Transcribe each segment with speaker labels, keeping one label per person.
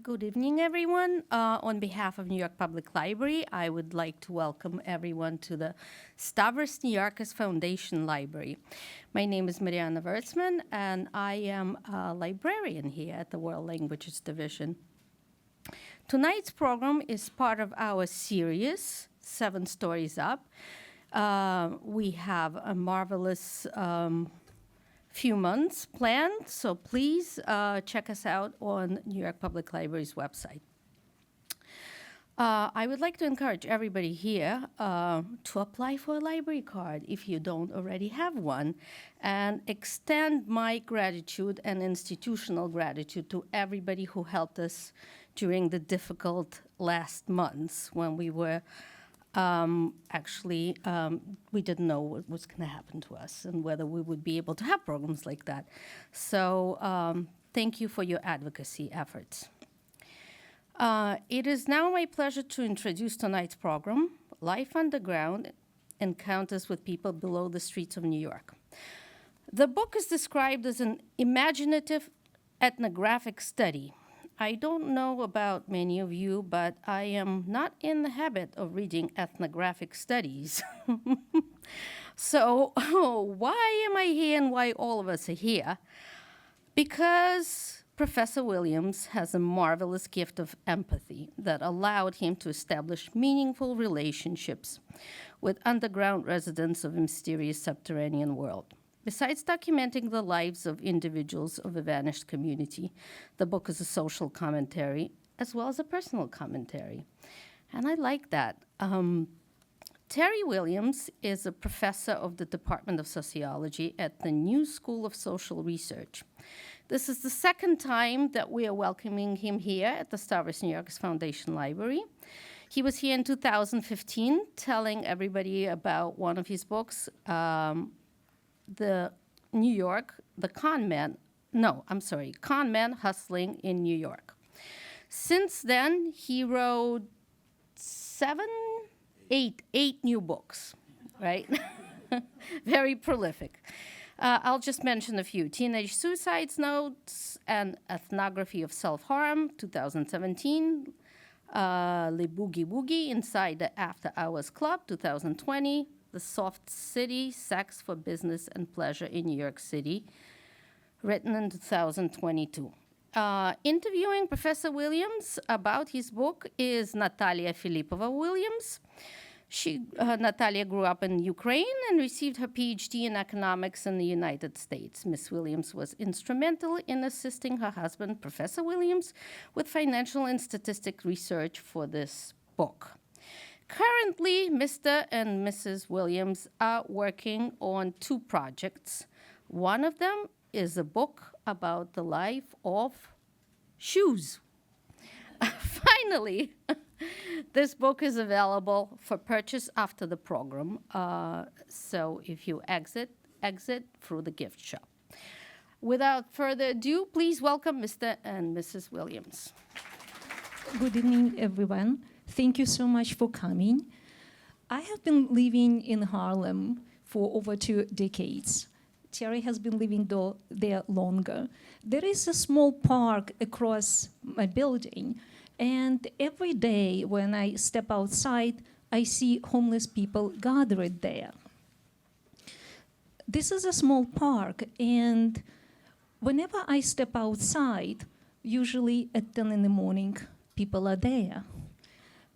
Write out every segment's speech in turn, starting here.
Speaker 1: Good evening, everyone. On behalf of New York Public Library, I would like to welcome everyone to the Stavros Niarchos Foundation Library. My name is Mariana Wertzman, and I am a librarian here at the World Languages Division. Tonight's program is part of our series, 7 Stories Up. We have a marvelous few months planned, so please check us out on New York Public Library's website. I would like to encourage everybody here to apply for a library card if you don't already have one, and extend my gratitude and institutional gratitude to everybody who helped us during the difficult last months when we were we didn't know what was going to happen to us and whether we would be able to have programs like that. So thank you for your advocacy efforts. It is now my pleasure to introduce tonight's program, Life Underground, Encounters with People Below the Streets of New York. The book is described as an imaginative ethnographic study. I don't know about many of you, but I am not in the habit of reading ethnographic studies. So why am I here and why all of us are here? Because Professor Williams has a marvelous gift of empathy that allowed him to establish meaningful relationships with underground residents of a mysterious subterranean world. Besides documenting the lives of individuals of a vanished community, the book is a social commentary as well as a personal commentary. And I like that. Terry Williams is a professor of the Department of Sociology at the New School of Social Research. This is the second time that we are welcoming him here at the Stavros Niarchos Foundation Library. He was here in 2015 telling everybody about one of his books, Con Man Hustling in New York. Since then, he wrote eight new books, right? Very prolific. I'll just mention a few. Teenage Suicides Notes and Ethnography of Self-Harm, 2017. Le Boogie Woogie Inside the After Hours Club, 2020. The Soft City, Sex for Business and Pleasure in New York City, written in 2022. Interviewing Professor Williams about his book is Natalia Filippova Williams. Natalia grew up in Ukraine and received her PhD in economics in the United States. Ms. Williams was instrumental in assisting her husband, Professor Williams, with financial and statistic research for this book. Currently, Mr. and Mrs. Williams are working on 2 projects. One of them is a book about the life of shoes. Finally, this book is available for purchase after the program. So if you exit through the gift shop. Without further ado, please welcome Mr. and Mrs. Williams.
Speaker 2: Good evening, everyone. Thank you so much for coming. I have been living in Harlem for over 2 decades. Terry has been living there longer. There is a small park across my building, and every day when I step outside, I see homeless people gathered there. This is a small park, and whenever I step outside, usually at 10 in the morning, people are there.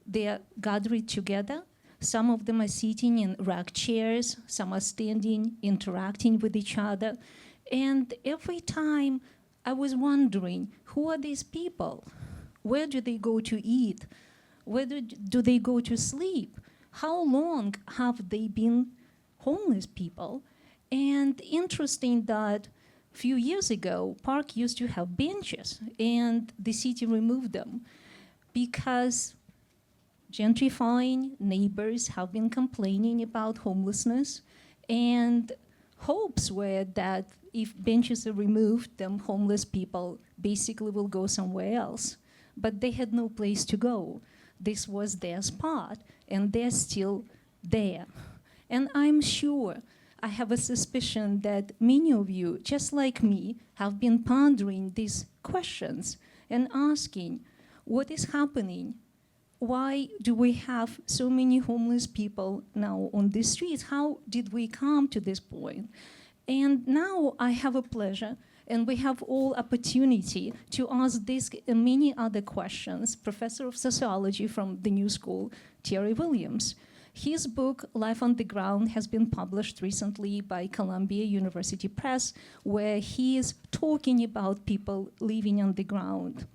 Speaker 2: They are gathered together. Some of them are sitting in rack chairs. Some are standing, interacting with each other. And every time I was wondering, who are these people? Where do they go to eat? Where do they go to sleep? How long have they been homeless people? And interesting that a few years ago, Park used to have benches, and the city removed them because gentrifying neighbors have been complaining about homelessness, and hopes were that if benches are removed, then homeless people basically will go somewhere else. But they had no place to go. This was their spot, and they're still there. And I'm sure, I have a suspicion that many of you, just like me, have been pondering these questions and asking, what is happening? Why do we have so many homeless people now on the streets? How did we come to this point? And now I have a pleasure, and we have all opportunity to ask this and many other questions. Professor of Sociology from the New School, Terry Williams. His book, Life on the Ground, has been published recently by Columbia University Press, where he is talking about people living on the ground.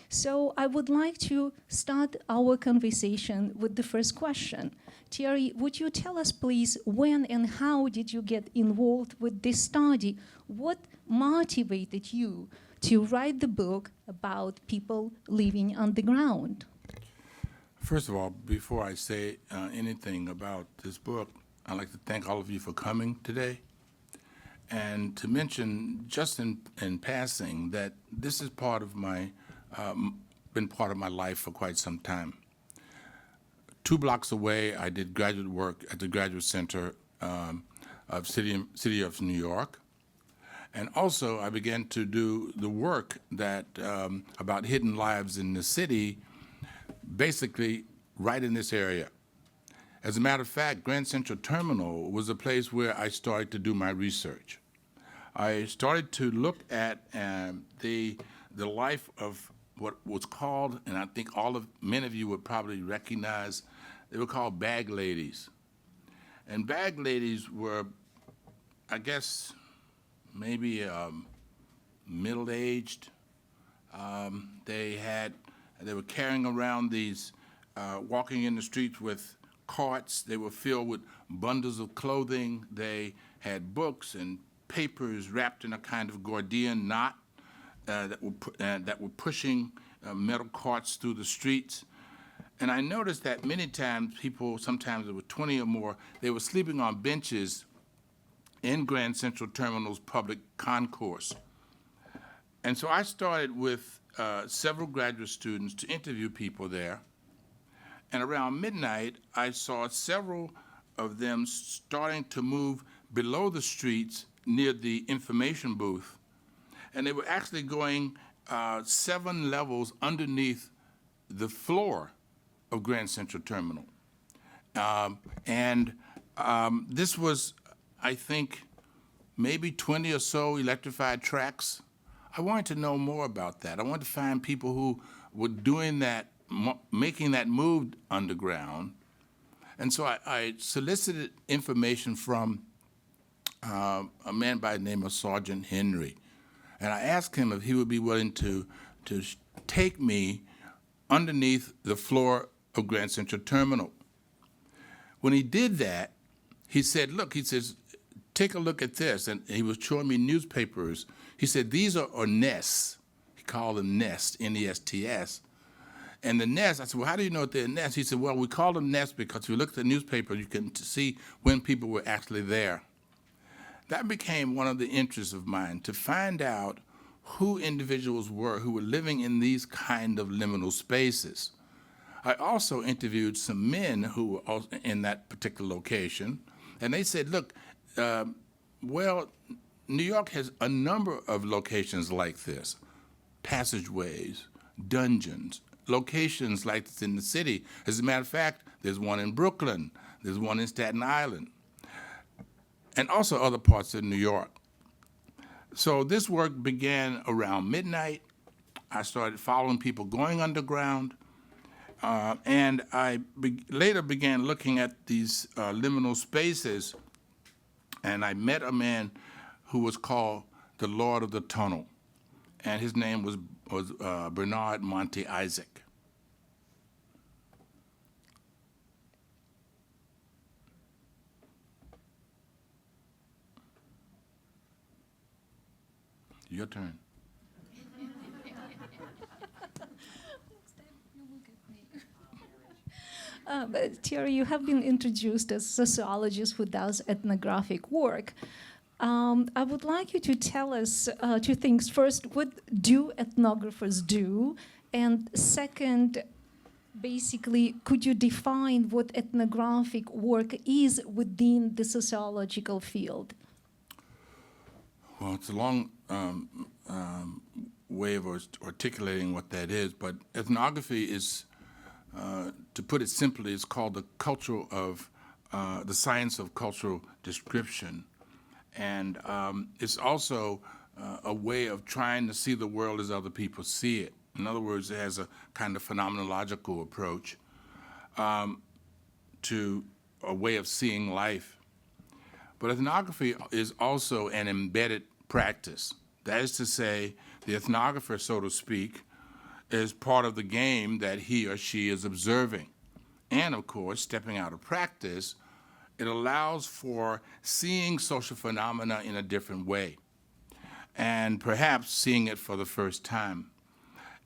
Speaker 2: So I would like to start our conversation with the first question. Terry, would you tell us, please, when and how did you get involved with this study? What motivated you to write the book about people living on the ground?
Speaker 3: First of all, before I say anything about this book, I'd like to thank all of you for coming today, and to mention just in passing that this is part of my, been part of my life for quite some time. 2 blocks away, I did graduate work at the Graduate Center of City of New York, and also I began to do the work that about hidden lives in the city, basically right in this area. As a matter of fact, Grand Central Terminal was a place where I started to do my research. I started to look at the life of what was called, and I think many of you would probably recognize, they were called bag ladies. And bag ladies were, I guess, maybe middle-aged. They were carrying around these, walking in the streets with carts. They were filled with bundles of clothing. They had books and papers wrapped in a kind of Gordian knot that were pushing metal carts through the streets. And I noticed that many times people, sometimes there were 20 or more, they were sleeping on benches in Grand Central Terminal's public concourse. And so I started with several graduate students to interview people there. And around midnight, I saw several of them starting to move below the streets near the information booth. And they were actually going 7 levels underneath the floor of Grand Central Terminal. This was, I think, maybe 20 or so electrified tracks. I wanted to know more about that. I wanted to find people who were doing that, making that move underground. And so I solicited information from a man by the name of Sergeant Henry. And I asked him if he would be willing to take me underneath the floor of Grand Central Terminal. When he did that, he said, look, he says, take a look at this. And he was showing me newspapers. He said, these are nests. He called them nests, N-E-S-T-S. And the nests, I said, well, how do you know that they're nests? He said, well, we call them nests because if you look at the newspaper, you can see when people were actually there. That became one of the interests of mine, to find out who individuals were who were living in these kind of liminal spaces. I also interviewed some men who were also in that particular location, and they said, look, well, New York has a number of locations like this, passageways, dungeons, locations like this in the city. As a matter of fact, there's one in Brooklyn, there's one in Staten Island, and also other parts of New York. So this work began around midnight. I started following people going underground, and I later began looking at these liminal spaces, and I met a man who was called the Lord of the Tunnel, and his name was Bernard Monty Isaac. Your turn.
Speaker 2: Terry, you have been introduced as a sociologist who does ethnographic work. I would like you to tell us 2 things. First, what do ethnographers do? And second, basically, could you define what ethnographic work is within the sociological field?
Speaker 3: Well, it's a long way of articulating what that is, but ethnography is, to put it simply, is called the science of cultural description. And it's also a way of trying to see the world as other people see it. In other words, it has a kind of phenomenological approach to a way of seeing life. But ethnography is also an embedded practice. That is to say, the ethnographer, so to speak, is part of the game that he or she is observing. And of course, stepping out of practice, it allows for seeing social phenomena in a different way, and perhaps seeing it for the first time.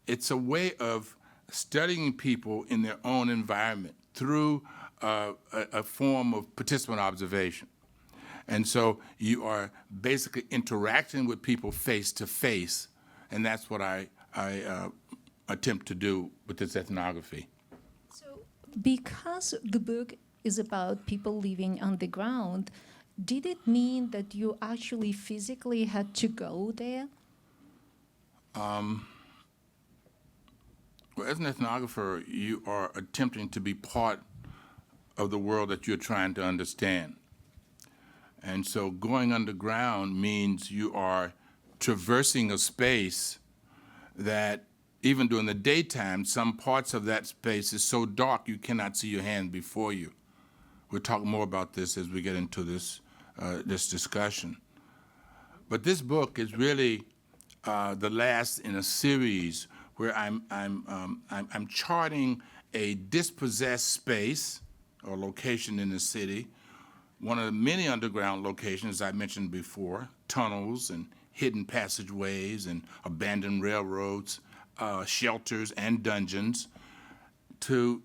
Speaker 3: It's a way of studying people in their own environment through a form of participant observation. And so you are basically interacting with people face to face, and that's what I attempt to do with this ethnography.
Speaker 2: So, because the book is about people living on the ground, did it mean that you actually physically had to go there?
Speaker 3: Well, as an ethnographer, you are attempting to be part of the world that you're trying to understand. And so going underground means you are traversing a space that even during the daytime, some parts of that space is so dark you cannot see your hand before you. We'll talk more about this as we get into this discussion. But this book is really the last in a series where I'm charting a dispossessed space or location in the city, one of the many underground locations I mentioned before, tunnels and hidden passageways and abandoned railroads, shelters and dungeons, to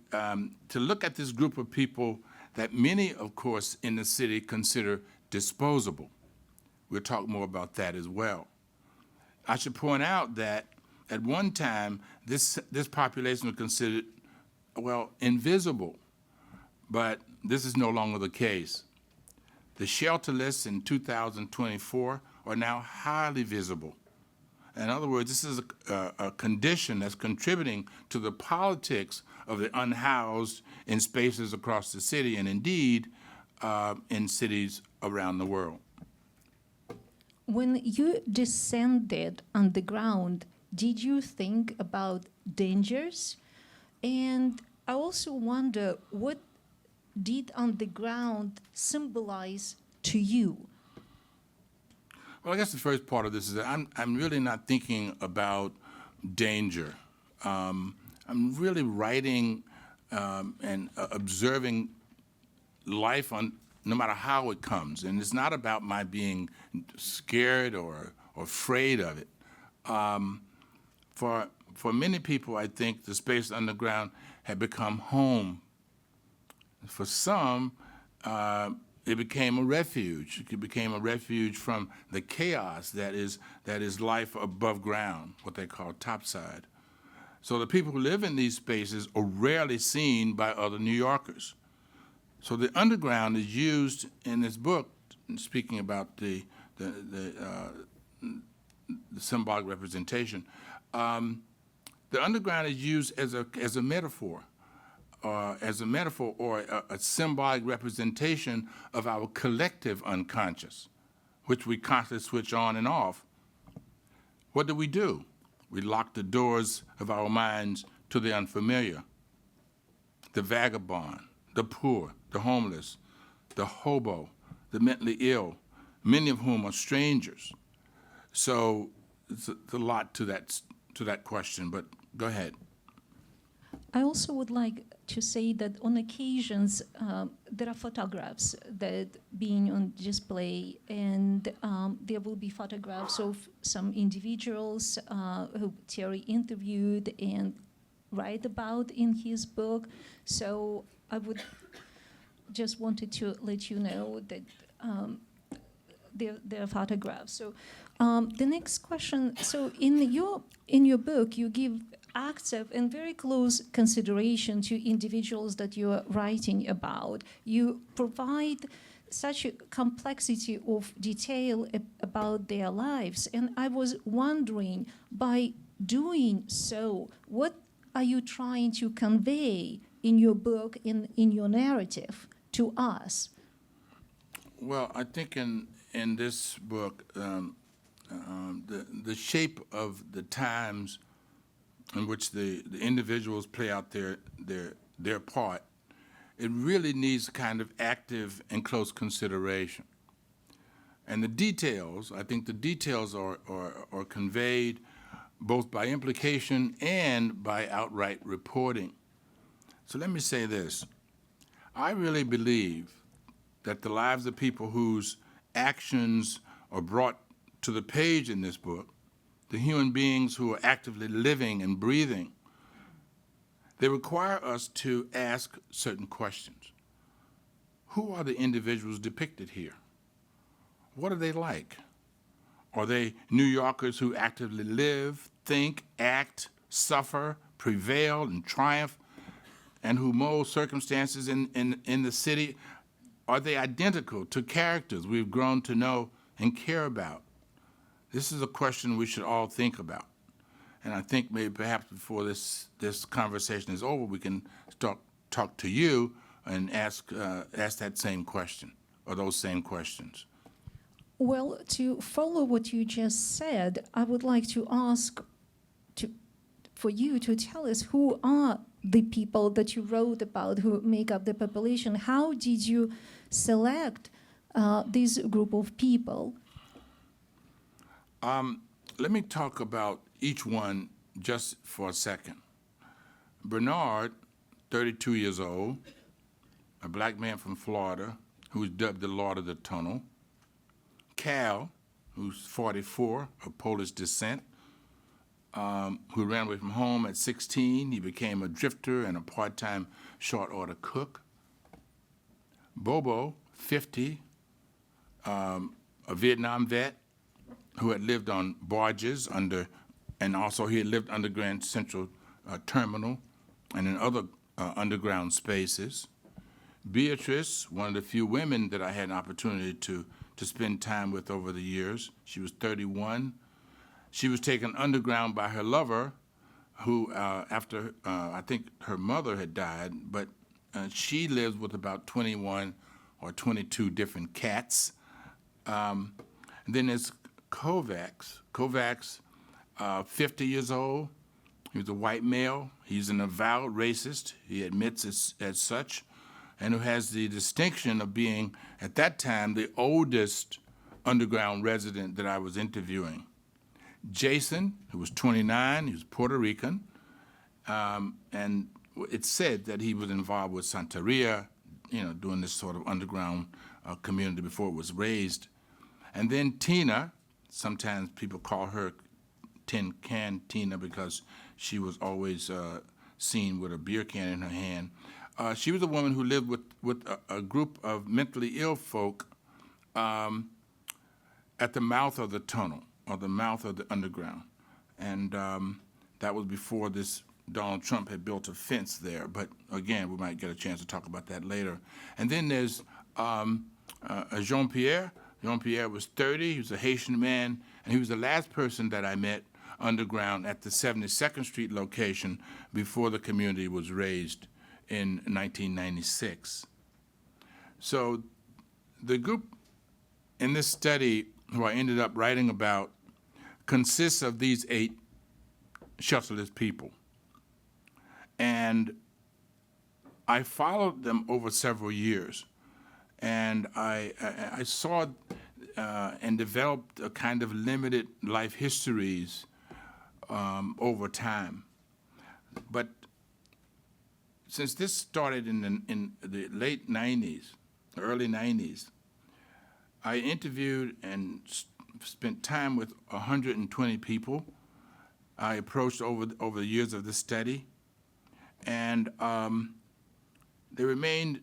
Speaker 3: look at this group of people that many, of course, in the city consider disposable. We'll talk more about that as well. I should point out that at one time, this population was considered, well, invisible, but this is no longer the case. The shelterless in 2024 are now highly visible. In other words, this is a condition that's contributing to the politics of the unhoused in spaces across the city and indeed in cities around the world.
Speaker 2: When you descended on the ground, did you think about dangers? And I also wonder, what did on the ground symbolize to you?
Speaker 3: Well, I guess the first part of this is that I'm really not thinking about danger. I'm really writing and observing life no matter how it comes. And it's not about my being scared or afraid of it. For many people, I think the space underground had become home. For some, it became a refuge. It became a refuge from the chaos that is life above ground, what they call topside. So the people who live in these spaces are rarely seen by other New Yorkers. So the underground is used in this book, speaking about the symbolic representation. The underground is used as a metaphor. Or a symbolic representation of our collective unconscious, which we constantly switch on and off. What do? We lock the doors of our minds to the unfamiliar, the vagabond, the poor, the homeless, the hobo, the mentally ill, many of whom are strangers. So it's a lot to that question, but go ahead.
Speaker 2: I also would like to say that on occasions there are photographs that being on display, and there will be photographs of some individuals who Terry interviewed and write about in his book. So I would just wanted to let you know that there are photographs. So the next question. So in your book, you give active and very close consideration to individuals that you are writing about. You provide such a complexity of detail about their lives. And I was wondering, by doing so, what are you trying to convey in your book, in your narrative, to us?
Speaker 3: Well, I think in this book, the shape of the times in which the individuals play out their part, it really needs kind of active and close consideration. And the details, I think the details are conveyed both by implication and by outright reporting. So let me say this. I really believe that the lives of people whose actions are brought to the page in this book, the human beings who are actively living and breathing, they require us to ask certain questions. Who are the individuals depicted here? What are they like? Are they New Yorkers who actively live, think, act, suffer, prevail, and triumph, and who mold circumstances in the city? Are they identical to characters we've grown to know and care about? This is a question we should all think about. And I think maybe perhaps before this conversation is over, we can talk to you and ask that same question, or those same questions.
Speaker 2: Well, to follow what you just said, I would like to ask for you to tell us who are the people that you wrote about who make up the population. How did you select this group of people?
Speaker 3: Let me talk about each one just for a second. Bernard, 32 years old, a black man from Florida, who was dubbed the Lord of the Tunnel. Cal, who's 44, of Polish descent, who ran away from home at 16. He became a drifter and a part-time short-order cook. Bobo, 50, a Vietnam vet who had lived on barges and also he had lived under Grand Central Terminal and in other underground spaces. Beatrice, one of the few women that I had an opportunity to spend time with over the years. She was 31. She was taken underground by her lover, who after I think her mother had died, but she lives with about 21 or 22 different cats. And then there's Kovacs. Kovacs, 50 years old. He was a white male. He's an avowed racist. He admits as such, and who has the distinction of being, at that time, the oldest underground resident that I was interviewing. Jason, who was 29, he was Puerto Rican, and it's said that he was involved with Santeria, doing this sort of underground community before it was raised. And then Tina, sometimes people call her Tin Can Tina because she was always seen with a beer can in her hand. She was a woman who lived with a group of mentally ill folk at the mouth of the tunnel, or the mouth of the underground. And that was before Donald Trump had built a fence there. But again, we might get a chance to talk about that later. And then there's Jean-Pierre. Jean-Pierre was 30. He was a Haitian man, and he was the last person that I met underground at the 72nd Street location before the community was raised in 1996. So the group in this study, who I ended up writing about, consists of these 8 shelterless people. And I followed them over several years. And I saw and developed a kind of limited life histories over time. But since this started in the late 90s, early 90s, I interviewed and spent time with 120 people I approached over the years of the study, and they remained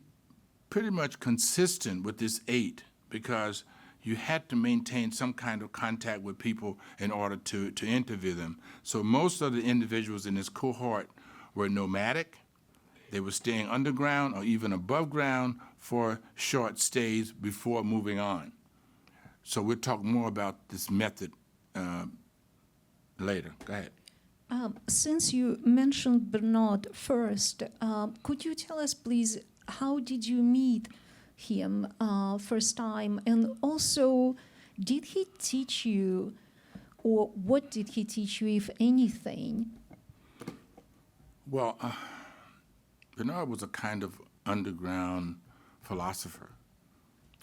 Speaker 3: pretty much consistent with this 8 because you had to maintain some kind of contact with people in order to interview them. So most of the individuals in this cohort were nomadic. They were staying underground or even above ground for short stays before moving on. So we'll talk more about this method later. Go ahead.
Speaker 2: Since you mentioned Bernard first, could you tell us, please, how did you meet him first time? And also, did he teach you, or what did he teach you, if anything?
Speaker 3: Well, Bernard was a kind of underground philosopher.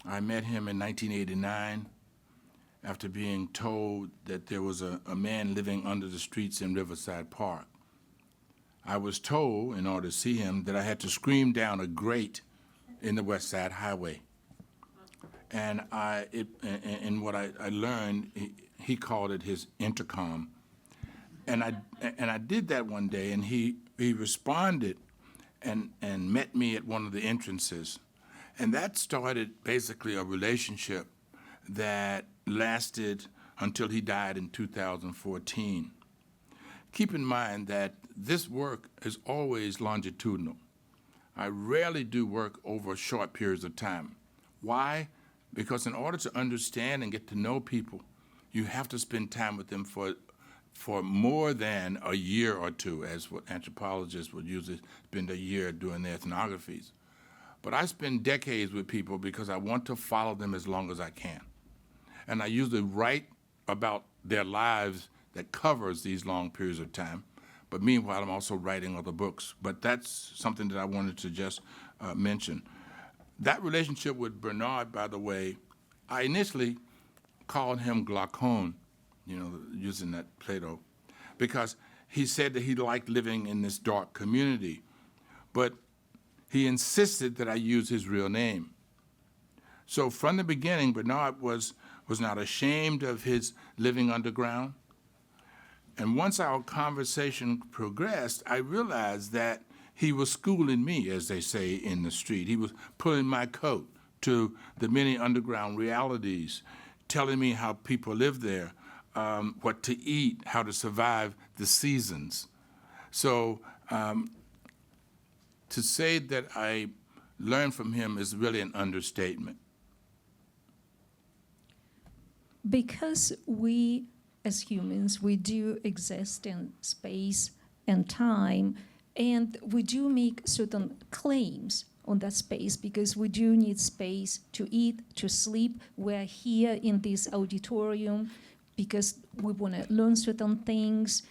Speaker 3: I met him in 1989 after being told that there was a man living under the streets in Riverside Park. I was told, in order to see him, that I had to scream down a grate in the West Side Highway. And what I learned, he called it his intercom. And I did that one day, and he responded and met me at one of the entrances. And that started basically a relationship that lasted until he died in 2014. Keep in mind that this work is always longitudinal. I rarely do work over short periods of time. Why? Because in order to understand and get to know people, you have to spend time with them for more than a year or two, as what anthropologists would usually spend a year doing their ethnographies. But I spend decades with people because I want to follow them as long as I can. And I usually write about their lives that covers these long periods of time. But meanwhile, I'm also writing other books. But that's something that I wanted to just mention. That relationship with Bernard, by the way, I initially called him Glaucon, using that Plato, because he said that he liked living in this dark community. But he insisted that I use his real name. So from the beginning, Bernard was not ashamed of his living underground. And once our conversation progressed, I realized that he was schooling me, as they say in the street. He was pulling my coat to the many underground realities, telling me how people live there, what to eat, how to survive the seasons. So to say that I learned from him is really an understatement.
Speaker 2: Because we, as humans, we do exist in space and time, and we do make certain claims on that space because we do need space to eat, to sleep. We're here in this auditorium because we want to learn certain things.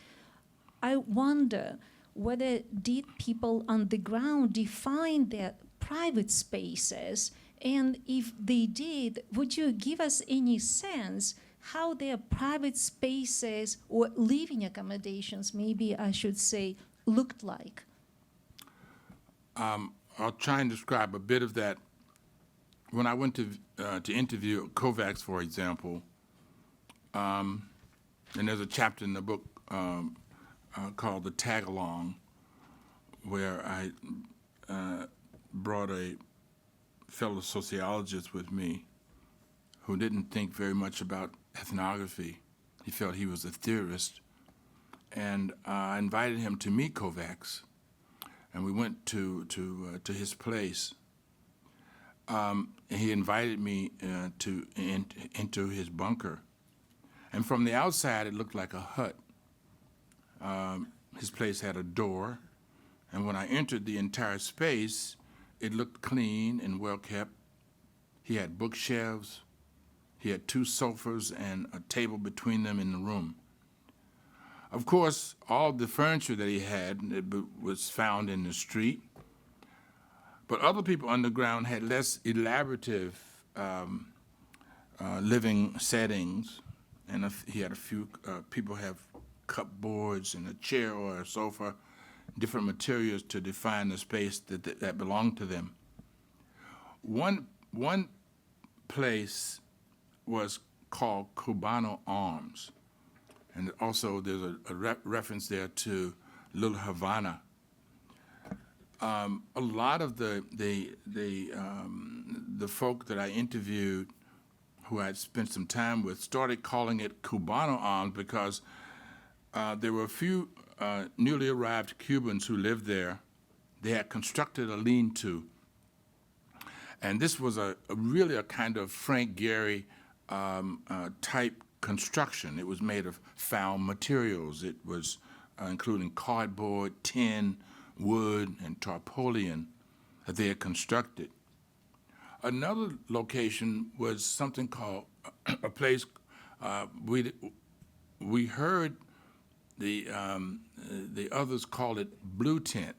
Speaker 2: I wonder whether did people on the ground define their private spaces, and if they did, would you give us any sense how their private spaces or living accommodations, maybe I should say, looked like?
Speaker 3: I'll try and describe a bit of that. When I went to interview Kovacs, for example, and there's a chapter in the book called The Tag-Along, where I brought a fellow sociologist with me who didn't think very much about ethnography. He felt he was a theorist. And I invited him to meet Kovacs, and we went to his place. He invited me into his bunker. And from the outside, it looked like a hut. His place had a door, and when I entered the entire space, it looked clean and well kept. He had bookshelves. He had 2 sofas and a table between them in the room. Of course, all the furniture that he had was found in the street, but other people underground had less elaborative living settings, and he had a few people have cupboards and a chair or a sofa, different materials to define the space that belonged to them. One place was called Cubano Arms, and also there's a reference there to Little Havana. A lot of the folk that I interviewed, who I'd spent some time with, started calling it Cubano Arms because there were a few newly arrived Cubans who lived there. They had constructed a lean-to, And this was really a kind of Frank Gehry type construction. It was made of found materials. It was including cardboard, tin, wood, and tarpaulin that they had constructed. Another location was something called a place we heard the others call it Blue Tent,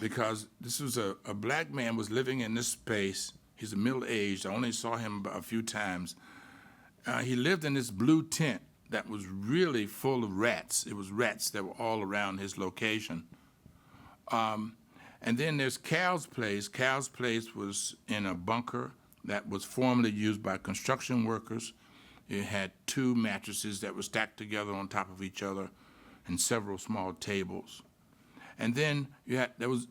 Speaker 3: because this was a black man was living in this space. He's middle-aged. I only saw him a few times. He lived in this blue tent that was really full of rats. It was rats that were all around his location. And then there's Cal's place. Cal's place was in a bunker that was formerly used by construction workers. It had 2 mattresses that were stacked together on top of each other and several small tables. And then there was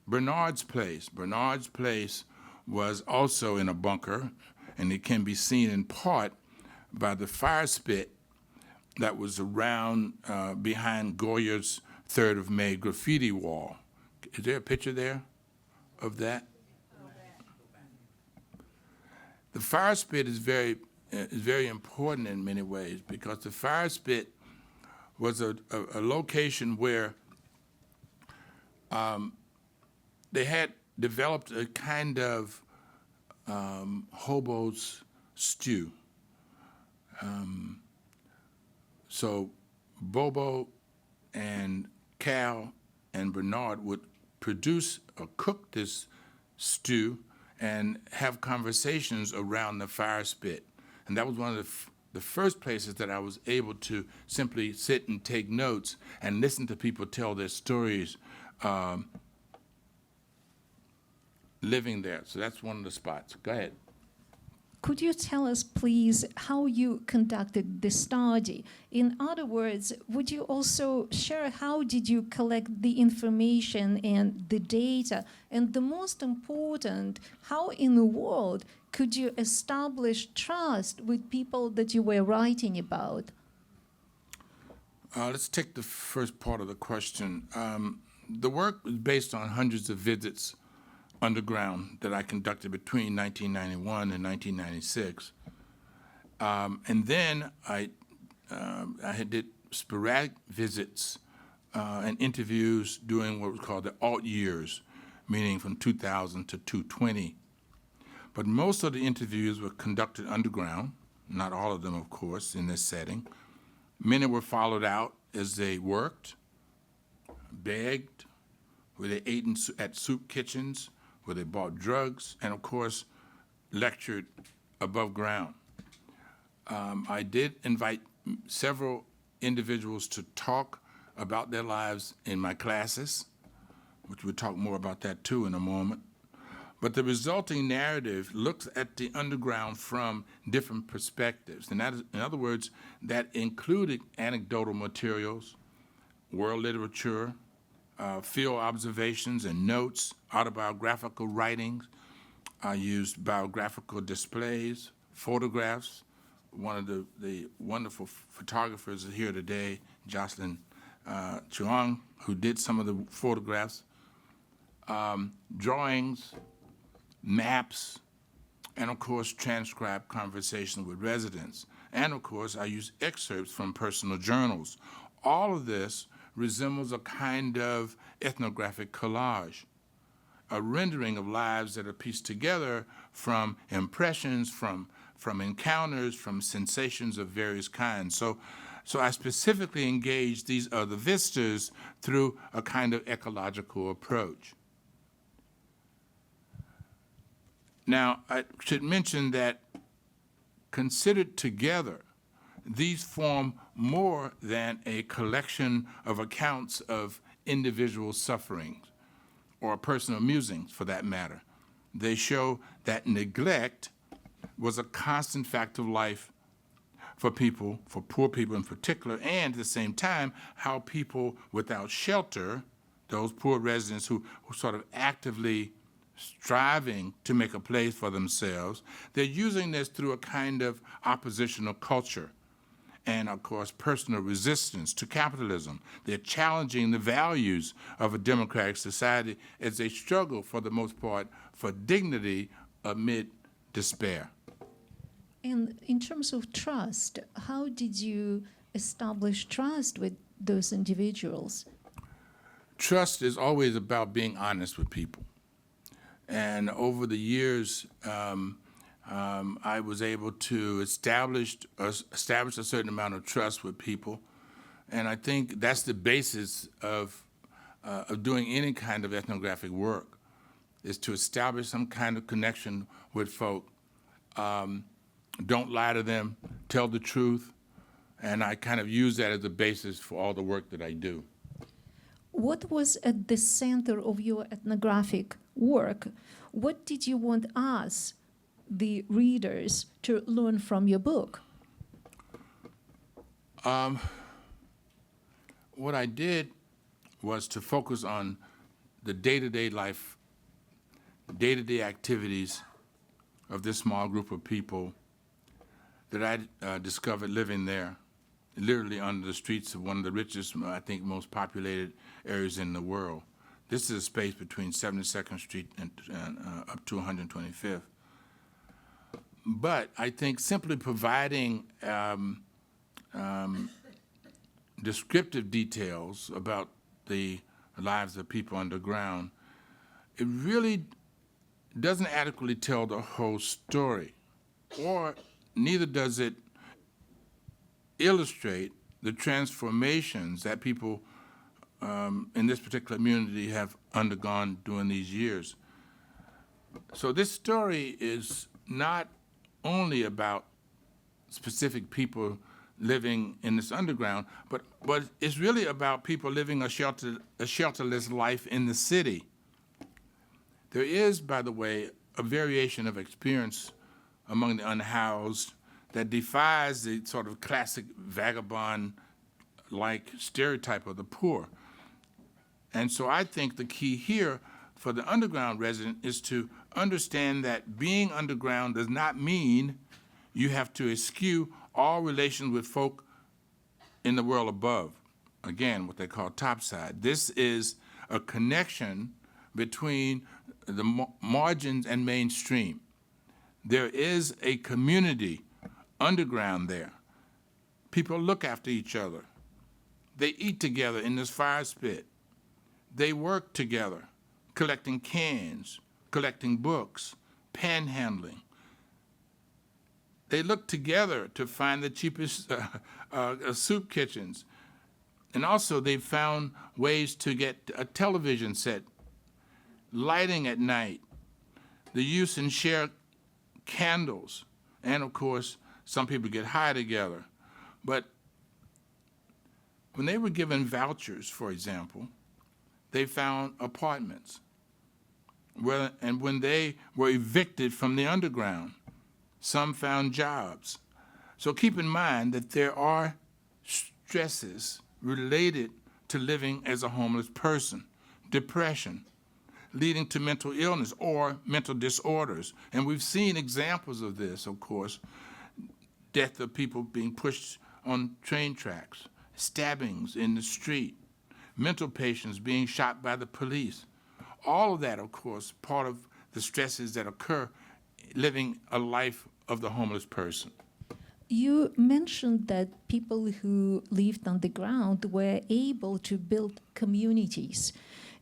Speaker 3: Bernard's place. Bernard's place was also in a bunker, and it can be seen in part by the fire spit that was around behind Goya's 3rd of May graffiti wall. Is there a picture there of that? The fire spit is very important in many ways, because the fire spit was a location where they had developed a kind of hobo's stew. So Bobo and Cal and Bernard would produce or cook this stew and have conversations around the fire spit. And that was one of the first places that I was able to simply sit and take notes and listen to people tell their stories living there. So that's one of the spots. Go ahead.
Speaker 2: Could you tell us, please, how you conducted the study? In other words, would you also share how did you collect the information and the data? And the most important, how in the world could you establish trust with people that you were writing about?
Speaker 3: Let's take the first part of the question. The work was based on hundreds of visits underground that I conducted between 1991 and 1996. And then I did sporadic visits and interviews during what was called the alt years, meaning from 2000 to 2020. But most of the interviews were conducted underground, not all of them, of course, in this setting. Many were followed out as they worked, begged, where they ate at soup kitchens, where they bought drugs, and of course, lectured above ground. I did invite several individuals to talk about their lives in my classes, which we'll talk more about that too in a moment. But the resulting narrative looks at the underground from different perspectives. And that is, in other words, that included anecdotal materials, world literature, field observations and notes, autobiographical writings. I used biographical displays, photographs. One of the wonderful photographers is here today, Jocelyn Chuang, who did some of the photographs, drawings, maps, and of course transcribed conversations with residents. And of course I used excerpts from personal journals. All of this resembles a kind of ethnographic collage, a rendering of lives that are pieced together from impressions, from encounters, from sensations of various kinds. So I specifically engaged these other visitors through a kind of ecological approach. Now, I should mention that considered together, these form more than a collection of accounts of individual sufferings or personal musings, for that matter. They show that neglect was a constant fact of life for people, for poor people in particular, and at the same time, how people without shelter, those poor residents who sort of actively striving to make a place for themselves, they're using this through a kind of oppositional culture. and, of course, personal resistance to capitalism. They're challenging the values of a democratic society as they struggle, for the most part, for dignity amid despair.
Speaker 2: And in terms of trust, how did you establish trust with those individuals?
Speaker 3: Trust is always about being honest with people. And over the years, I was able to establish a certain amount of trust with people. And I think that's the basis of doing any kind of ethnographic work, is to establish some kind of connection with folk. Don't lie to them, tell the truth, and I kind of use that as the basis for all the work that I do.
Speaker 2: What was at the center of your ethnographic work? What did you want us, the readers, to learn from your book?
Speaker 3: What I did was to focus on the day-to-day life, day-to-day activities of this small group of people that I discovered living there, literally under the streets of one of the richest, I think, most populated areas in the world. This is a space between 72nd Street and up to 125th. But I think simply providing descriptive details about the lives of people underground, it really doesn't adequately tell the whole story, or neither does it illustrate the transformations that people in this particular community have undergone during these years. So this story is not only about specific people living in this underground, but it's really about people living a shelterless life in the city. There is, by the way, a variation of experience among the unhoused that defies the sort of classic vagabond-like stereotype of the poor. And so I think the key here for the underground resident is to understand that being underground does not mean you have to eschew all relations with folk in the world above. Again, what they call topside. This is a connection between the margins and mainstream. There is a community underground there. People look after each other. They eat together in this fire pit. They work together, collecting cans, collecting books, panhandling. They look together to find the cheapest soup kitchens. And also they found ways to get a television set, lighting at night, the use and share candles, and of course, some people get high together. But when they were given vouchers, for example, they found apartments. And when they were evicted from the underground, some found jobs. So keep in mind that there are stresses related to living as a homeless person, depression, leading to mental illness or mental disorders. And we've seen examples of this, of course, death of people being pushed on train tracks, stabbings in the street, mental patients being shot by the police. All of that, of course, part of the stresses that occur living a life of the homeless person.
Speaker 2: You mentioned that people who lived on the ground were able to build communities.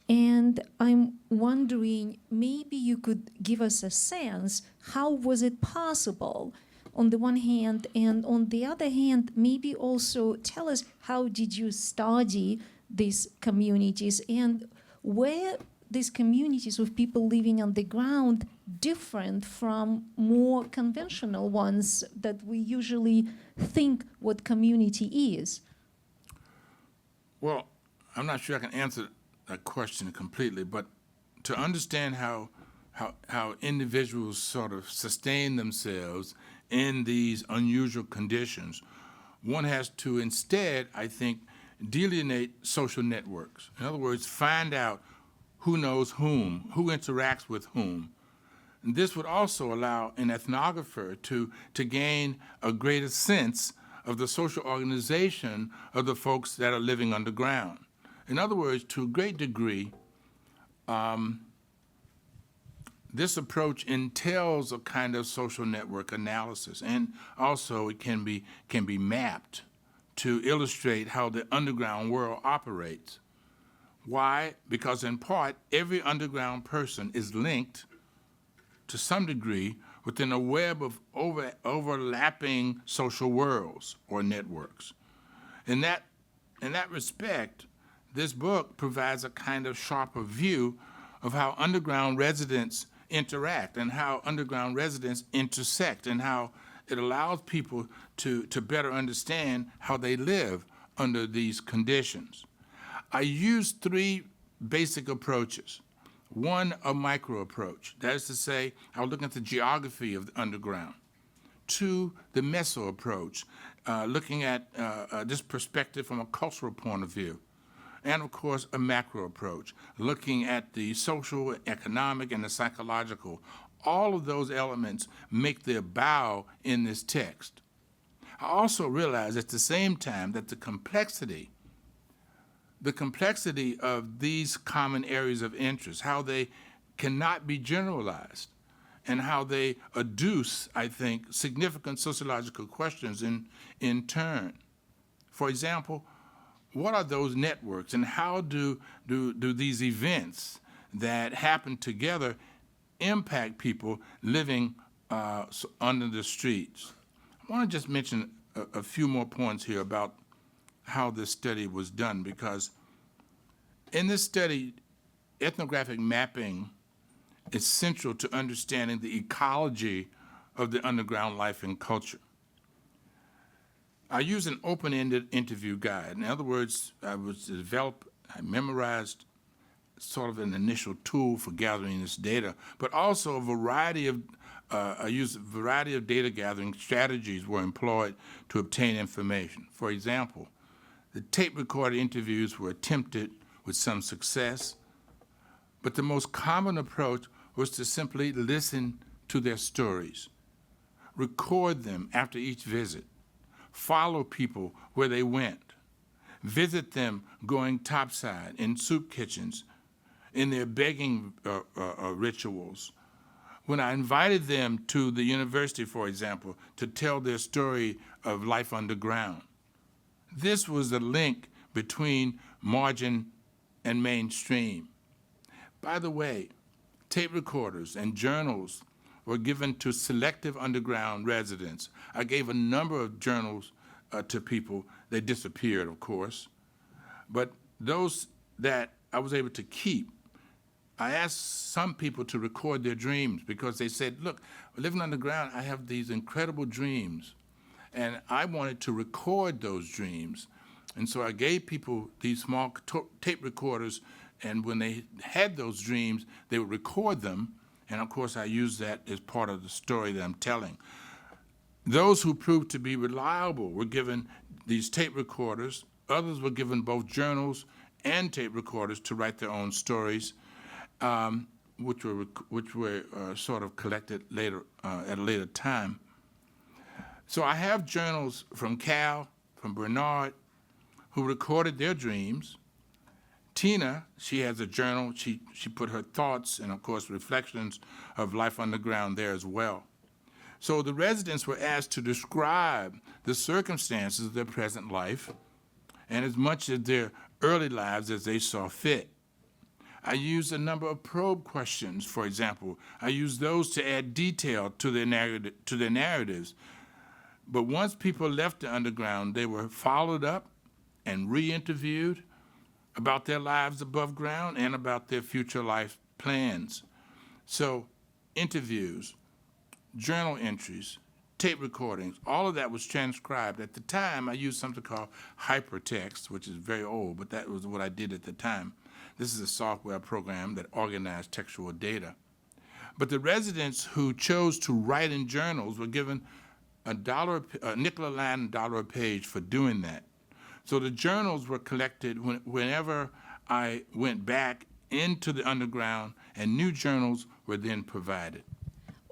Speaker 2: And I'm wondering, maybe you could give us a sense, how was it possible on the one hand, and on the other hand, maybe also tell us how did you study these communities, and were these communities of people living on the ground different from more conventional ones that we usually think what community is?
Speaker 3: Well, I'm not sure I can answer that question completely, but to understand how individuals sort of sustain themselves in these unusual conditions, one has to instead, I think, delineate social networks. In other words, find out who knows whom, who interacts with whom. And this would also allow an ethnographer to gain a greater sense of the social organization of the folks that are living underground. In other words, to a great degree, this approach entails a kind of social network analysis, and also it can be mapped to illustrate how the underground world operates. Why? Because in part, every underground person is linked to some degree within a web of overlapping social worlds or networks. In that respect, this book provides a kind of sharper view of how underground residents interact and how underground residents intersect, and how it allows people to better understand how they live under these conditions. I used three basic approaches. One, a micro approach. That is to say, I was looking at the geography of the underground. Two, the meso approach, looking at this perspective from a cultural point of view. And of course, a macro approach, looking at the social, economic, and the psychological. All of those elements make their bow in this text. I also realized at the same time that the complexity of these common areas of interest, how they cannot be generalized, and how they adduce, I think, significant sociological questions in turn. For example, what are those networks, and how do these events that happen together impact people living under the streets? I want to just mention a few more points here about how this study was done, because in this study, ethnographic mapping is central to understanding the ecology of the underground life and culture. I use an open-ended interview guide. In other words, I memorized sort of an initial tool for gathering this data, but also I used a variety of data gathering strategies were employed to obtain information. For example, the tape recorded interviews were attempted with some success, but the most common approach was to simply listen to their stories, record them after each visit, follow people where they went, visit them going topside in soup kitchens, in their begging rituals. When I invited them to the university, for example, to tell their story of life underground, this was the link between margin and mainstream. By the way, tape recorders and journals were given to selective underground residents. I gave a number of journals to people. They disappeared, of course. But those that I was able to keep, I asked some people to record their dreams, because they said, look, living underground, I have these incredible dreams, and I wanted to record those dreams. And so I gave people these small tape recorders, and when they had those dreams, they would record them. And of course, I used that as part of the story that I'm telling. Those who proved to be reliable were given these tape recorders. Others were given both journals and tape recorders to write their own stories, which were sort of collected later at a later time. So I have journals from Cal, from Bernard, who recorded their dreams. Tina, she has a journal. She put her thoughts and, of course, reflections of life underground there as well. So the residents were asked to describe the circumstances of their present life and as much of their early lives as they saw fit. I used a number of probe questions, for example. I used those to add detail to their narratives. But once people left the underground, they were followed up and re-interviewed about their lives above ground and about their future life plans. So interviews, journal entries, tape recordings, all of that was transcribed. At the time, I used something called hypertext, which is very old, but that was what I did at the time. This is a software program that organized textual data. But the residents who chose to write in journals were given a nickel a line, $1 a page for doing that. So the journals were collected whenever I went back into the underground, and new journals were then provided.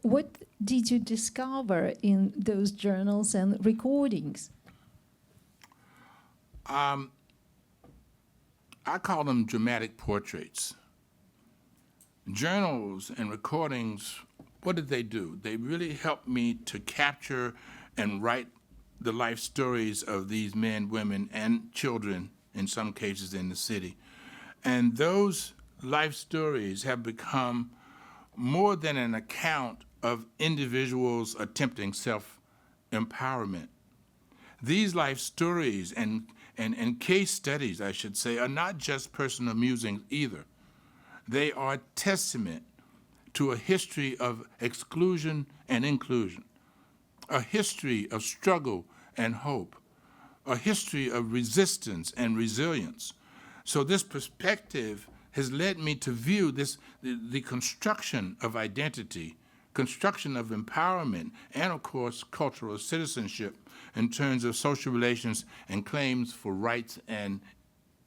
Speaker 2: What did you discover in those journals and recordings?
Speaker 3: I call them dramatic portraits. Journals and recordings, what did they do? They really helped me to capture and write the life stories of these men, women, and children, in some cases in the city. And those life stories have become more than an account of individuals attempting self-empowerment. These life stories and case studies, I should say, are not just personal musings either. They are testament to a history of exclusion and inclusion, a history of struggle and hope, a history of resistance and resilience. So this perspective has led me to view the construction of identity, construction of empowerment, and of course, cultural citizenship in terms of social relations and claims for rights and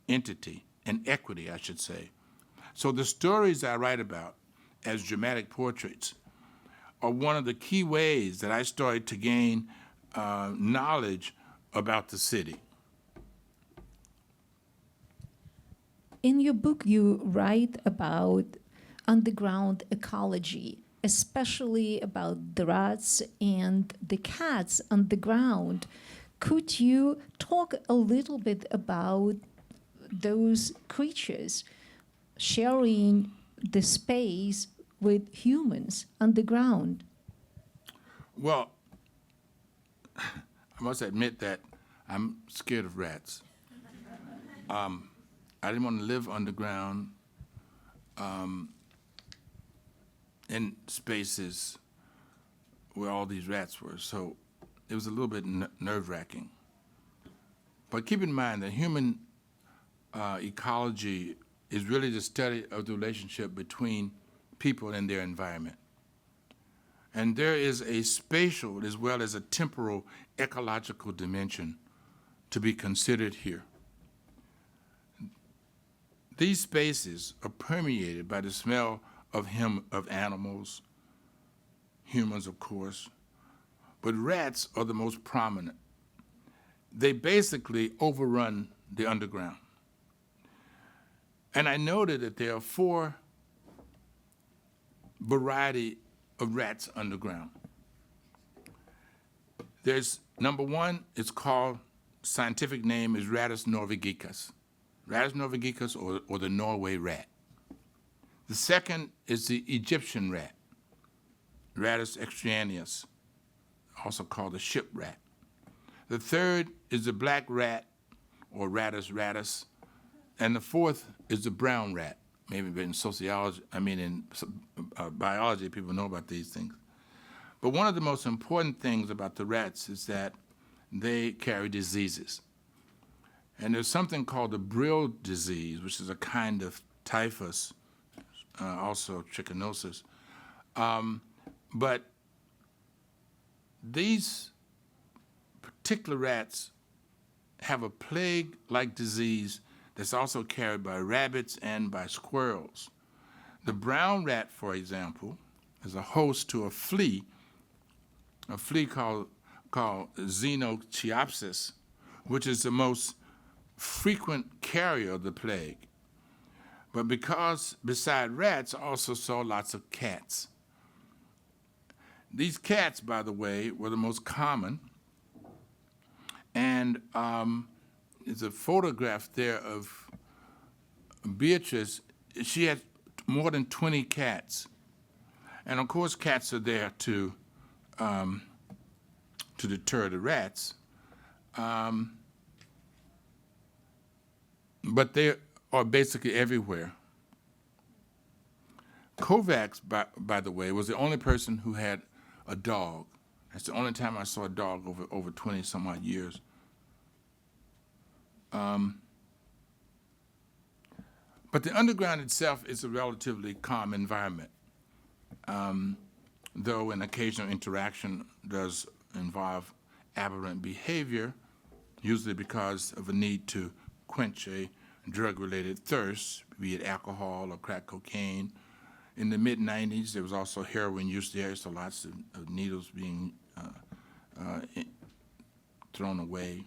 Speaker 3: entity, and equity, I should say. So the stories I write about as dramatic portraits are one of the key ways that I started to gain knowledge about the city.
Speaker 2: In your book, you write about underground ecology, especially about the rats and the cats underground. Could you talk a little bit about those creatures sharing the space with humans underground?
Speaker 3: Well, I must admit that I'm scared of rats. I didn't want to live underground in spaces where all these rats were, so it was a little bit nerve-wracking. But keep in mind that human ecology is really the study of the relationship between people and their environment. And there is a spatial as well as a temporal ecological dimension to be considered here. These spaces are permeated by the smell of animals, humans of course, but rats are the most prominent. They basically overrun the underground. And I noted that there are 4 varieties of rats underground. There's number 1, it's called, scientific name is Rattus norvegicus. Rattus norvegicus, or the Norway rat. The second is the Egyptian rat, Rattus extraneus, also called the ship rat. The third is the black rat, or Rattus rattus, and the fourth is the brown rat. Maybe in sociology, in biology, people know about these things. But one of the most important things about the rats is that they carry diseases. And there's something called the Brill disease, which is a kind of typhus, also trichinosis. But these particular rats have a plague-like disease that's also carried by rabbits and by squirrels. The brown rat, for example, is a host to a flea called Xenocheopsis, which is the most frequent carrier of the plague. But because beside rats, I also saw lots of cats. These cats, by the way, were the most common. And there's a photograph there of Beatrice. She had more than 20 cats. And of course, cats are there to deter the rats. But they are basically everywhere. Kovacs, by the way, was the only person who had a dog. That's the only time I saw a dog over 20 some odd years. But the underground itself is a relatively calm environment, though an occasional interaction does involve aberrant behavior, usually because of a need to quench a drug-related thirst, be it alcohol or crack cocaine. In the mid-'90s, there was also heroin use there, so lots of needles being thrown away.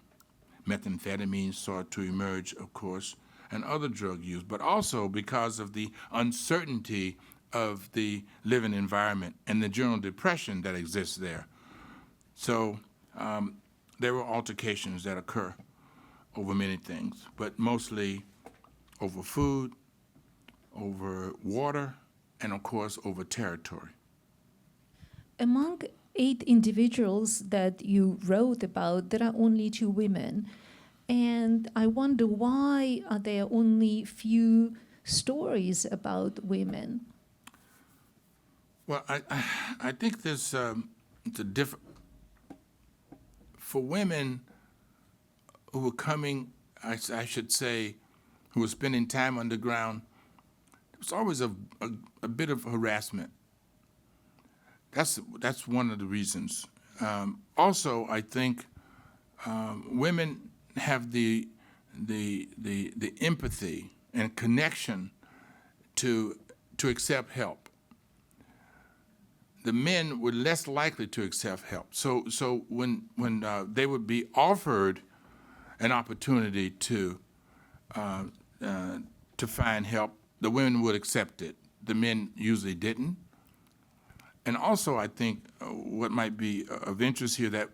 Speaker 3: methamphetamine started to emerge, of course, and other drug use, but also because of the uncertainty of the living environment and the general depression that exists there. So there were altercations that occur over many things, but mostly over food, over water, and of course over territory.
Speaker 2: Among 8 individuals that you wrote about, there are only 2 women. And I wonder, why are there only few stories about women?
Speaker 3: Well, I think there's it's a different, for women who were coming, I should say, who were spending time underground, there was always a bit of harassment. That's one of the reasons. Also, I think women have the empathy and connection to accept help. The men were less likely to accept help. So when they would be offered an opportunity to find help, the women would accept it. The men usually didn't. And also, I think what might be of interest here, that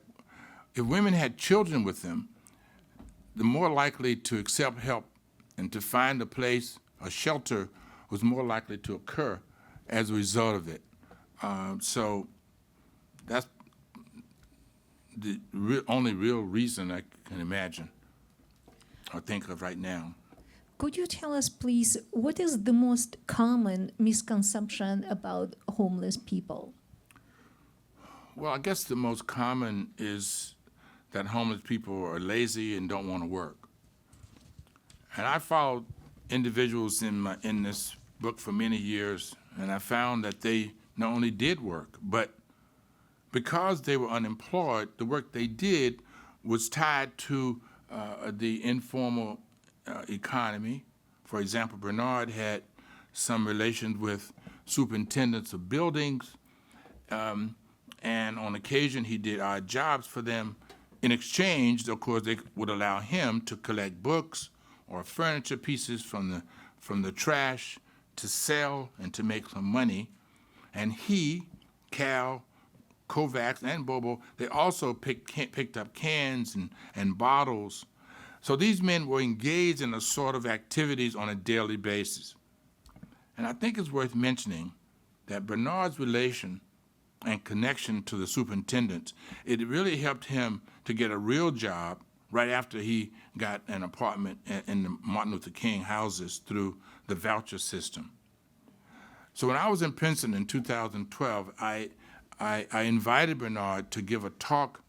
Speaker 3: if women had children with them, the more likely to accept help and to find a place, a shelter, was more likely to occur as a result of it. So that's the only real reason I can imagine or think of right now.
Speaker 2: Could you tell us, please, what is the most common misconception about homeless people?
Speaker 3: Well, I guess the most common is that homeless people are lazy and don't want to work. And I followed individuals in this book for many years, and I found that they not only did work, but because they were unemployed, the work they did was tied to the informal economy. For example, Bernard had some relations with superintendents of buildings, and on occasion he did odd jobs for them. In exchange, of course, they would allow him to collect books or furniture pieces from the trash to sell and to make some money. And he, Cal, Kovacs, and Bobo, they also picked up cans and bottles. So these men were engaged in a sort of activities on a daily basis. And I think it's worth mentioning that Bernard's relation and connection to the superintendents, it really helped him to get a real job right after he got an apartment in the Martin Luther King houses through the voucher system. So when I was in Princeton in 2012, I invited Bernard to give a talk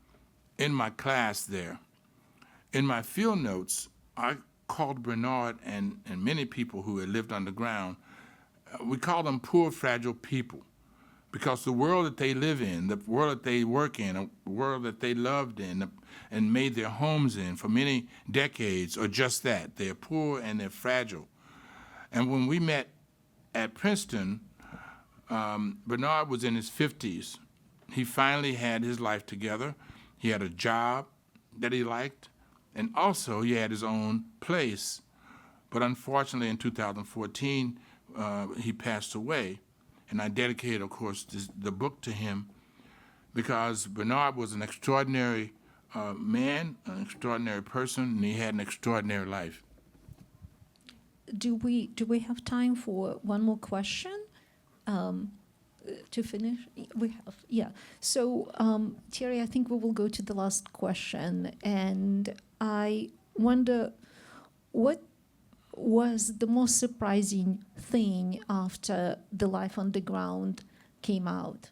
Speaker 3: in my class there. In my field notes, I called Bernard and many people who had lived underground, we call them poor, fragile people, because the world that they live in, the world that they work in, the world that they loved in and made their homes in for many decades are just that. They're poor and they're fragile. And when we met at Princeton, Bernard was in his 50s. He finally had his life together. He had a job that he liked, and also he had his own place. But unfortunately, in 2014, he passed away. And I dedicated, of course, the book to him because Bernard was an extraordinary man, an extraordinary person, and he had an extraordinary life.
Speaker 2: Do we have time for one more question to finish? We have, yeah. So, Thierry, I think we will go to the last question. And I wonder, what was the most surprising thing after The Life Underground came out?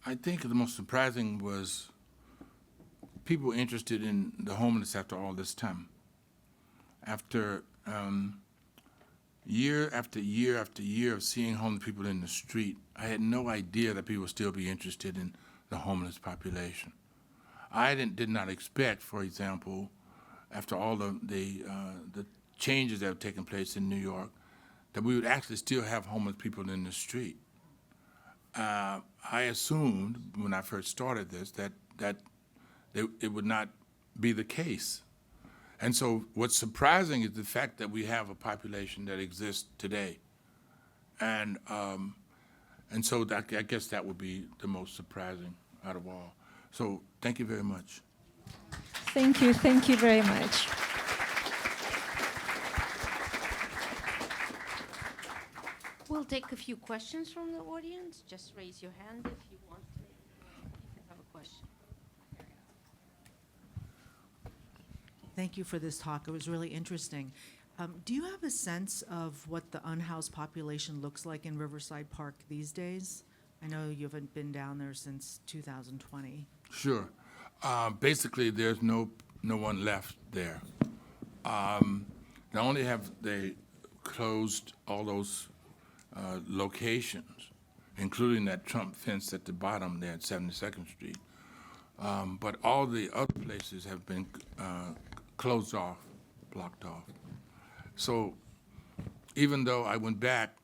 Speaker 3: I think the most surprising was people interested in the homeless after all this time. After year after year after year of seeing homeless people in the street, I had no idea that people would still be interested in the homeless population. did not expect, for example, after all the changes that have taken place in New York, that we would actually still have homeless people in the street. I assumed when I first started this that it would not be the case. And so what's surprising is the fact that we have a population that exists today. And so I guess that would be the most surprising out of all. So thank you very much.
Speaker 2: Thank you very much.
Speaker 1: We'll take a few questions from the audience. Just raise your hand if you want to, if you have a question.
Speaker 4: Thank you for this talk. It was really interesting. Do you have a sense of what the unhoused population looks like in Riverside Park these days? I know you haven't been down there since 2020.
Speaker 3: Sure. Basically, there's no one left there. Not only have they closed all those locations, including that Trump fence at the bottom there at 72nd Street, but all the other places have been closed off, blocked off. So even though I went back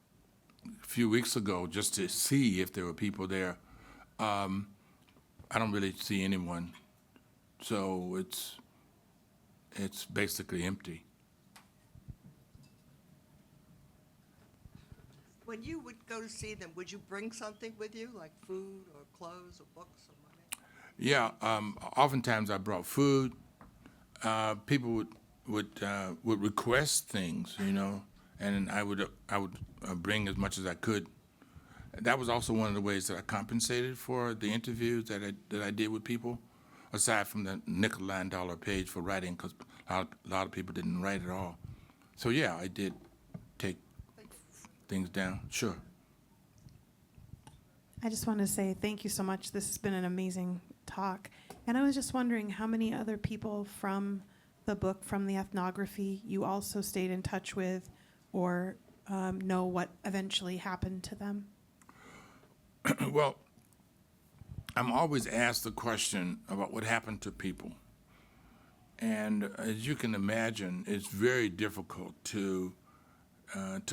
Speaker 3: a few weeks ago just to see if there were people there, I don't really see anyone. So it's basically empty.
Speaker 5: When you would go to see them, would you bring something with you, like food or clothes or books or money?
Speaker 3: Yeah, oftentimes I brought food. People would request things, you know, and I would bring as much as I could. That was also one of the ways that I compensated for the interviews that I did with people, aside from the nickel and dollar page for writing, because a lot of people didn't write at all. So yeah, I did take things down. Sure.
Speaker 6: I just want to say thank you so much. This has been an amazing talk. And I was just wondering how many other people from the book, from the ethnography, you also stayed in touch with or know what eventually happened to them?
Speaker 3: Well, I'm always asked the question about what happened to people. And as you can imagine, it's very difficult to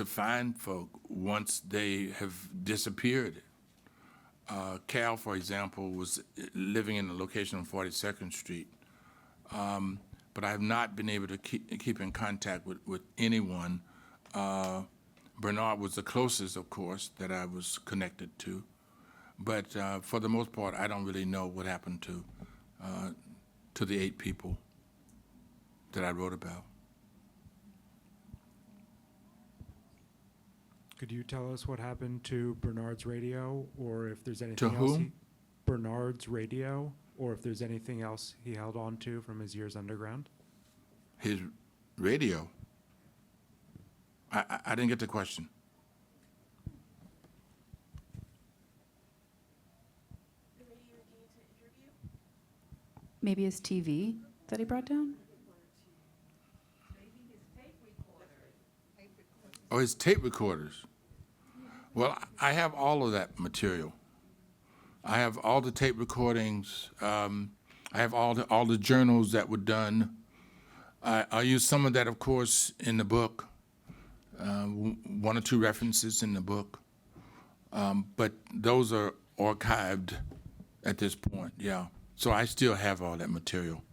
Speaker 3: find folk once they have disappeared. Cal, for example, was living in a location on 42nd Street, but I have not been able to keep in contact with anyone. Bernard was the closest, of course, that I was connected to, but for the most part, I don't really know what happened to the 8 people that I wrote about.
Speaker 7: Could you tell us what happened to Bernard's radio, or if there's anything
Speaker 3: To
Speaker 7: else?
Speaker 3: whom?
Speaker 7: Bernard's radio, or if there's anything else he held on to from his years underground?
Speaker 3: His radio? I didn't get the question.
Speaker 8: Maybe his TV that he brought down?
Speaker 3: Oh, his tape recorders. Well, I have all of that material. I have all the tape recordings. I have all the journals that were done. I use some of that, of course, in the book. 1 or 2 references in the book. But those are archived at this point, yeah. So I still have all that material.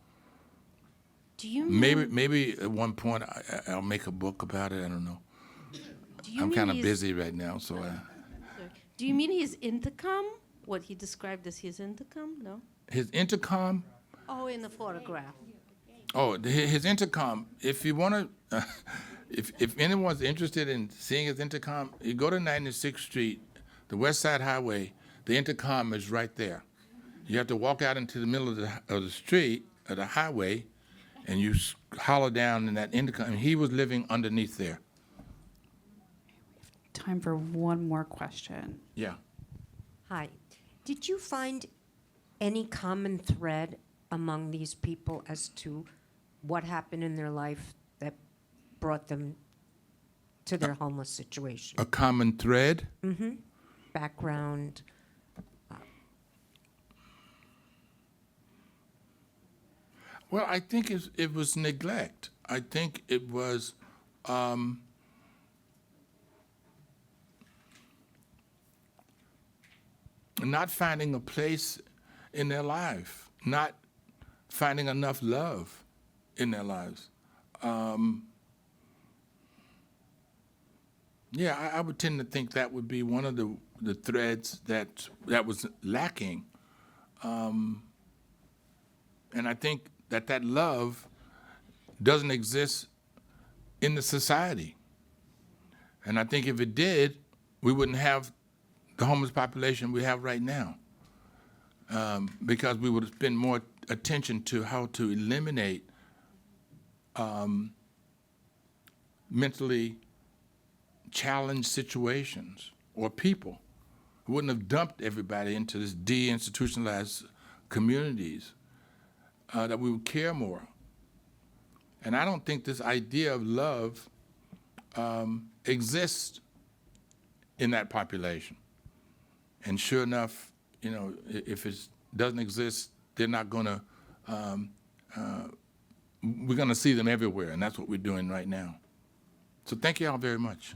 Speaker 1: Do you
Speaker 3: Maybe at one point I'll make a book about it, I don't know. I'm kind of busy right now, so
Speaker 1: Do you mean his intercom? What he described as his intercom? No?
Speaker 3: his intercom.
Speaker 1: Oh, in the photograph.
Speaker 3: Oh, his intercom. If you want to, if anyone's interested in seeing his intercom, you go to 96th Street, the West Side Highway. The intercom is right there. You have to walk out into the middle of the street, of the highway, and you holler down in that intercom. And he was living underneath there.
Speaker 8: Time for one more question.
Speaker 3: Yeah.
Speaker 9: Hi. Did you find any common thread among these people as to what happened in their life that brought them to their homeless situation?
Speaker 3: A common thread?
Speaker 9: Background?
Speaker 3: Well, I think it was neglect. I think it was not finding a place in their life, not finding enough love in their lives. Yeah, I would tend to think that would be one of the threads that was lacking. And I think that love doesn't exist in the society. And I think if it did, we wouldn't have the homeless population we have right now, because we would spend more attention to how to eliminate mentally challenged situations or people. We wouldn't have dumped everybody into this deinstitutionalized communities, that we would care more. And I don't think this idea of love exists in that population. And sure enough, you know, if it doesn't exist, they're not going to, we're going to see them everywhere, and that's what we're doing right now. So thank you all very much.